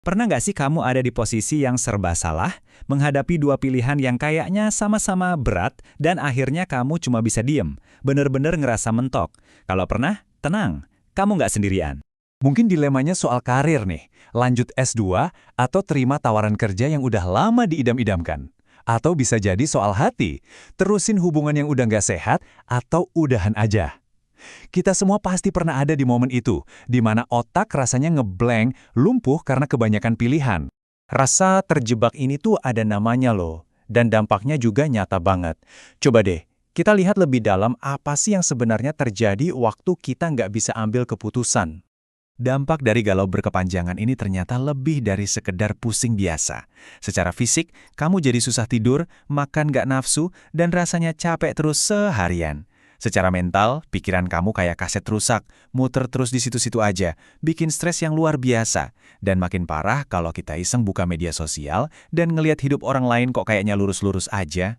Pernah nggak sih kamu ada di posisi yang serba salah, menghadapi dua pilihan yang kayaknya sama-sama berat, dan akhirnya kamu cuma bisa diem, bener-bener ngerasa mentok? Kalau pernah, tenang, kamu nggak sendirian. Mungkin dilemanya soal karir nih, lanjut S2 atau terima tawaran kerja yang udah lama diidam-idamkan. Atau bisa jadi soal hati, terusin hubungan yang udah nggak sehat atau udahan aja. Kita semua pasti pernah ada di momen itu, di mana otak rasanya ngeblank, lumpuh karena kebanyakan pilihan. Rasa terjebak ini tuh ada namanya loh, dan dampaknya juga nyata banget. Coba deh, kita lihat lebih dalam apa sih yang sebenarnya terjadi waktu kita nggak bisa ambil keputusan. Dampak dari galau berkepanjangan ini ternyata lebih dari sekedar pusing biasa. Secara fisik, kamu jadi susah tidur, makan nggak nafsu, dan rasanya capek terus seharian. Secara mental, pikiran kamu kayak kaset rusak, muter terus di situ-situ aja, bikin stres yang luar biasa. Dan makin parah kalau kita iseng buka media sosial dan ngelihat hidup orang lain kok kayaknya lurus-lurus aja.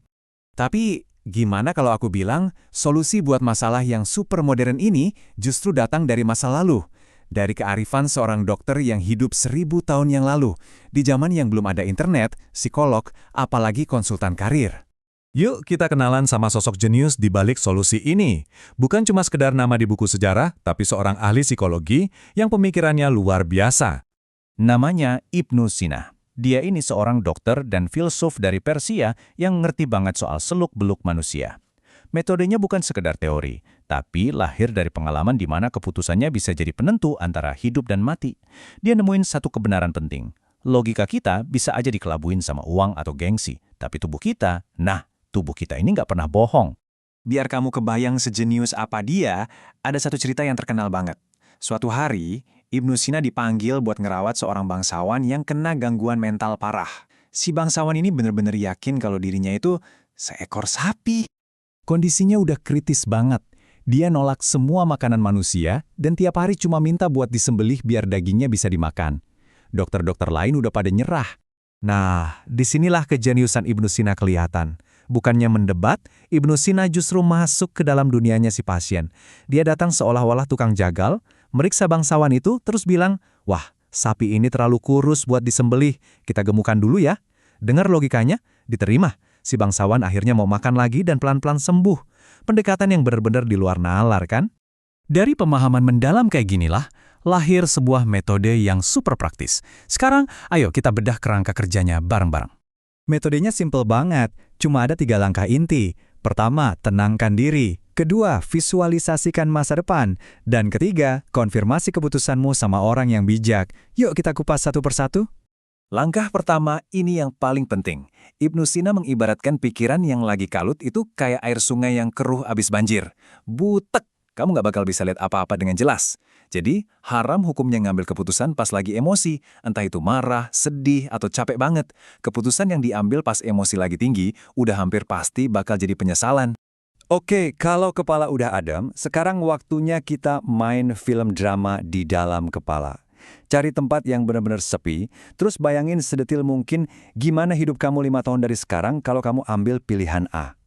Tapi, gimana kalau aku bilang, solusi buat masalah yang super modern ini justru datang dari masa lalu? Dari kearifan seorang dokter yang hidup 1000 tahun yang lalu, di zaman yang belum ada internet, psikolog, apalagi konsultan karir. Yuk kita kenalan sama sosok jenius di balik solusi ini. Bukan cuma sekedar nama di buku sejarah, tapi seorang ahli psikologi yang pemikirannya luar biasa. Namanya Ibnu Sina. Dia ini seorang dokter dan filsuf dari Persia yang ngerti banget soal seluk-beluk manusia. Metodenya bukan sekedar teori, tapi lahir dari pengalaman di mana keputusannya bisa jadi penentu antara hidup dan mati. Dia nemuin satu kebenaran penting. Logika kita bisa aja dikelabuin sama uang atau gengsi, tapi tubuh kita ini nggak pernah bohong. Biar kamu kebayang sejenius apa dia, ada satu cerita yang terkenal banget. Suatu hari, Ibnu Sina dipanggil buat ngerawat seorang bangsawan yang kena gangguan mental parah. Si bangsawan ini bener-bener yakin kalau dirinya itu seekor sapi. Kondisinya udah kritis banget. Dia nolak semua makanan manusia dan tiap hari cuma minta buat disembelih biar dagingnya bisa dimakan. Dokter-dokter lain udah pada nyerah. Nah, disinilah kejeniusan Ibnu Sina kelihatan. Bukannya mendebat, Ibnu Sina justru masuk ke dalam dunianya si pasien. Dia datang seolah-olah tukang jagal, meriksa bangsawan itu, terus bilang, "Wah, sapi ini terlalu kurus buat disembelih, kita gemukan dulu ya." Dengar logikanya? Diterima. Si bangsawan akhirnya mau makan lagi dan pelan-pelan sembuh. Pendekatan yang benar-benar di luar nalar kan? Dari pemahaman mendalam kayak ginilah, lahir sebuah metode yang super praktis. Sekarang, ayo kita bedah kerangka kerjanya bareng-bareng. Metodenya simple banget, cuma ada 3 langkah inti. Pertama, tenangkan diri. Kedua, visualisasikan masa depan. Dan ketiga, konfirmasi keputusanmu sama orang yang bijak. Yuk kita kupas satu persatu. Langkah pertama, ini yang paling penting. Ibnu Sina mengibaratkan pikiran yang lagi kalut itu kayak air sungai yang keruh abis banjir. Butek, kamu nggak bakal bisa lihat apa-apa dengan jelas. Jadi, haram hukumnya ngambil keputusan pas lagi emosi, entah itu marah, sedih, atau capek banget. Keputusan yang diambil pas emosi lagi tinggi, udah hampir pasti bakal jadi penyesalan. Oke, kalau kepala udah adem, sekarang waktunya kita main film drama di dalam kepala. Cari tempat yang benar-benar sepi, terus bayangin sedetil mungkin gimana hidup kamu 5 tahun dari sekarang kalau kamu ambil pilihan A.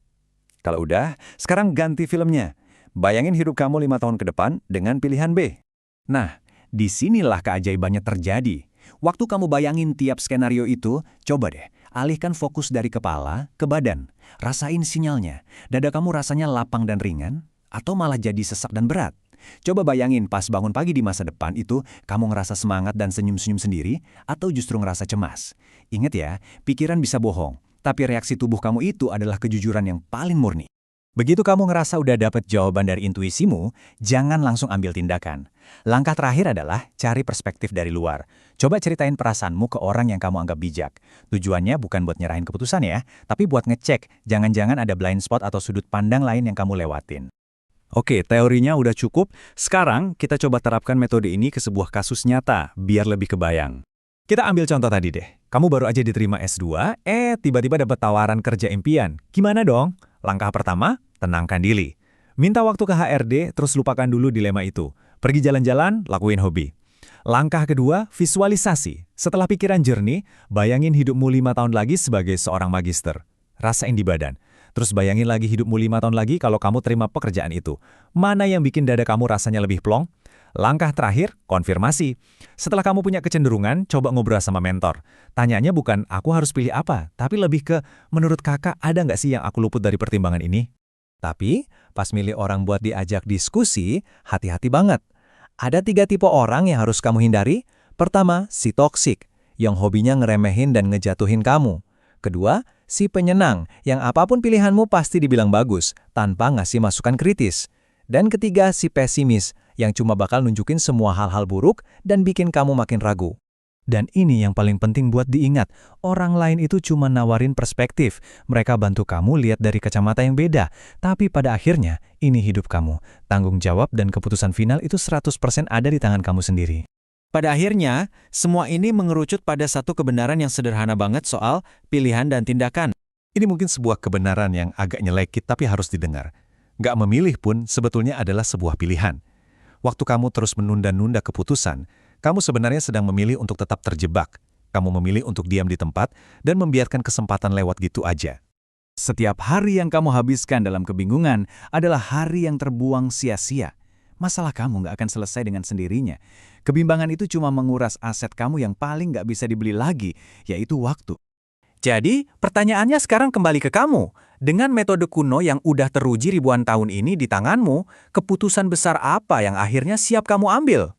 Kalau udah, sekarang ganti filmnya. Bayangin hidup kamu 5 tahun ke depan dengan pilihan B. Nah, disinilah keajaibannya terjadi. Waktu kamu bayangin tiap skenario itu, coba deh, alihkan fokus dari kepala ke badan. Rasain sinyalnya. Dada kamu rasanya lapang dan ringan, atau malah jadi sesak dan berat. Coba bayangin pas bangun pagi di masa depan itu, kamu ngerasa semangat dan senyum-senyum sendiri, atau justru ngerasa cemas. Ingat ya, pikiran bisa bohong, tapi reaksi tubuh kamu itu adalah kejujuran yang paling murni. Begitu kamu ngerasa udah dapet jawaban dari intuisimu, jangan langsung ambil tindakan. Langkah terakhir adalah cari perspektif dari luar. Coba ceritain perasaanmu ke orang yang kamu anggap bijak. Tujuannya bukan buat nyerahin keputusan ya, tapi buat ngecek, jangan-jangan ada blind spot atau sudut pandang lain yang kamu lewatin. Oke, teorinya udah cukup. Sekarang kita coba terapkan metode ini ke sebuah kasus nyata, biar lebih kebayang. Kita ambil contoh tadi deh. Kamu baru aja diterima S2, tiba-tiba dapat tawaran kerja impian. Gimana dong? Langkah pertama, tenangkan diri. Minta waktu ke HRD, terus lupakan dulu dilema itu. Pergi jalan-jalan, lakuin hobi. Langkah kedua, visualisasi. Setelah pikiran jernih, bayangin hidupmu 5 tahun lagi sebagai seorang magister. Rasain di badan. Terus bayangin lagi hidupmu 5 tahun lagi kalau kamu terima pekerjaan itu. Mana yang bikin dada kamu rasanya lebih plong? Langkah terakhir, konfirmasi. Setelah kamu punya kecenderungan, coba ngobrol sama mentor. Tanyanya bukan, aku harus pilih apa, tapi lebih ke, menurut kakak ada nggak sih yang aku luput dari pertimbangan ini? Tapi, pas milih orang buat diajak diskusi, hati-hati banget. Ada 3 tipe orang yang harus kamu hindari. Pertama, si toksik, yang hobinya ngeremehin dan ngejatuhin kamu. Kedua, si penyenang, yang apapun pilihanmu pasti dibilang bagus, tanpa ngasih masukan kritis. Dan ketiga, si pesimis, yang cuma bakal nunjukin semua hal-hal buruk dan bikin kamu makin ragu. Dan ini yang paling penting buat diingat, orang lain itu cuma nawarin perspektif. Mereka bantu kamu lihat dari kacamata yang beda. Tapi pada akhirnya, ini hidup kamu. Tanggung jawab dan keputusan final itu 100% ada di tangan kamu sendiri. Pada akhirnya, semua ini mengerucut pada satu kebenaran yang sederhana banget soal pilihan dan tindakan. Ini mungkin sebuah kebenaran yang agak nyelekit tapi harus didengar. Nggak memilih pun sebetulnya adalah sebuah pilihan. Waktu kamu terus menunda-nunda keputusan, kamu sebenarnya sedang memilih untuk tetap terjebak. Kamu memilih untuk diam di tempat dan membiarkan kesempatan lewat gitu aja. Setiap hari yang kamu habiskan dalam kebingungan adalah hari yang terbuang sia-sia. Masalah kamu nggak akan selesai dengan sendirinya. Kebimbangan itu cuma menguras aset kamu yang paling nggak bisa dibeli lagi, yaitu waktu. Jadi, pertanyaannya sekarang kembali ke kamu. Dengan metode kuno yang udah teruji ribuan tahun ini di tanganmu, keputusan besar apa yang akhirnya siap kamu ambil?